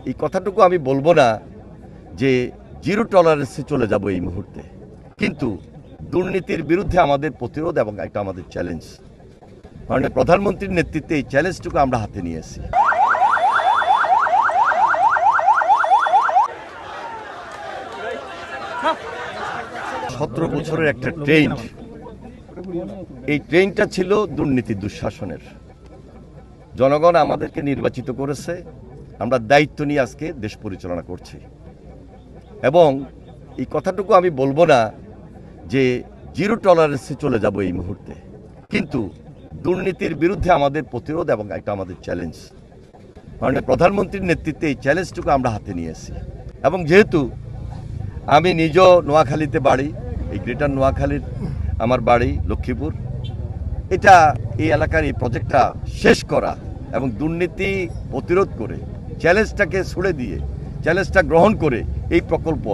এই কথাটুকু আমি বলবো না যে জিরো টলারেন্সে চলে যাব এই মুহূর্তে, কিন্তু দুর্নীতির বিরুদ্ধে আমাদের প্রতিরোধ এবং একটা আমাদের চ্যালেঞ্জ, কারণ প্রধানমন্ত্রীর নেতৃত্বে এই চ্যালেঞ্জটুকু আমরা হাতে নিয়েছি। 17 বছরের একটা ট্রেন, এই ট্রেনটা ছিল দুর্নীতি দুঃশাসনের। জনগণ আমাদেরকে নির্বাচিত করেছে, আমরা দায়িত্ব নিয়ে আজকে দেশ পরিচালনা করছি। এবং এই কথাটুকু আমি বলবো না যে জিরো টলারেন্সে চলে যাব এই মুহূর্তে, কিন্তু দুর্নীতির বিরুদ্ধে আমাদের প্রতিরোধ এবং একটা আমাদের চ্যালেঞ্জ, কারণ প্রধানমন্ত্রীর নেতৃত্বে এই চ্যালেঞ্জটুকু আমরা হাতে নিয়েছি। এবং যেহেতু আমি নিজেও নোয়াখালীতে বাড়ি, এই গ্রেটার নোয়াখালীর আমার বাড়ি লক্ষ্মীপুর, এটা এই এলাকার এই প্রজেক্টটা শেষ করা এবং দুর্নীতি প্রতিরোধ করে চ্যালেঞ্জটাকে ছুড়ে দিয়ে চ্যালেঞ্জটা গ্রহণ করে এই প্রকল্প,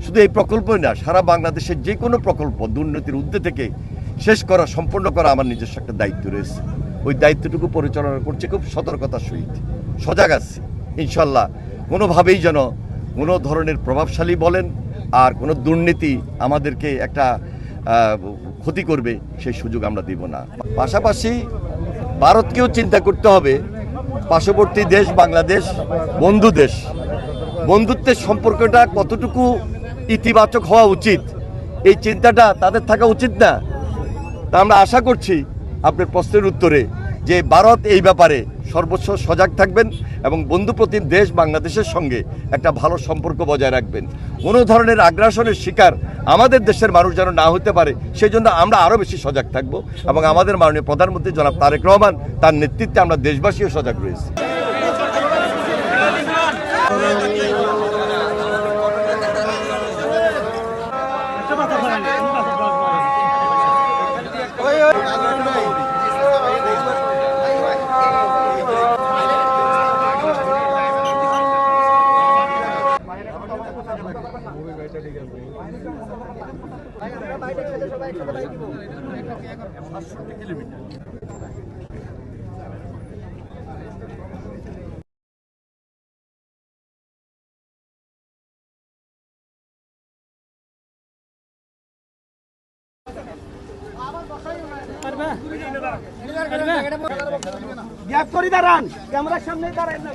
শুধু এই প্রকল্পই না, সারা বাংলাদেশের যে কোনো প্রকল্প দুর্নীতির ঊর্ধ্বে থেকে শেষ করা, সম্পন্ন করা আমার নিজস্ব একটা দায়িত্ব রয়েছে। ওই দায়িত্বটুকু পরিচালনা করছি খুব সতর্কতার সহিত, সজাগ আছি। ইনশাল্লাহ কোনোভাবেই যেন কোনো ধরনের প্রভাবশালী বলেন আর কোনো দুর্নীতি আমাদেরকে একটা ক্ষতি করবে সেই সুযোগ আমরা দিব না। পাশাপাশি ভারতকেও চিন্তা করতে হবে, পার্শ্ববর্তী দেশ বাংলাদেশ বন্ধু দেশ, বন্ধুত্বের সম্পর্কটা কতটুকু ইতিবাচক হওয়া উচিত, এই চিন্তাটা তাদের থাকা উচিত না? তা আমরা আশা করছি আপনার প্রশ্নের উত্তরে যে ভারত এই ব্যাপারে সর্বোচ্চ সজাগ থাকবেন এবং বন্ধুপ্রতিম দেশ বাংলাদেশের সঙ্গে একটা ভালো সম্পর্ক বজায় রাখবেন। কোনো ধরনের আগ্রাসনের শিকার আমাদের দেশের মানুষ যেন না হতে পারে, সেই জন্য আমরা আরও বেশি সজাগ থাকব এবং আমাদের মাননীয় প্রধানমন্ত্রী জনাব তারেক রহমান তার নেতৃত্বে আমরা দেশবাসীও সজাগ রয়েছি। গ্যাপ করে দাঁড়ান, ক্যামেরার সামনে দাঁড়ান না।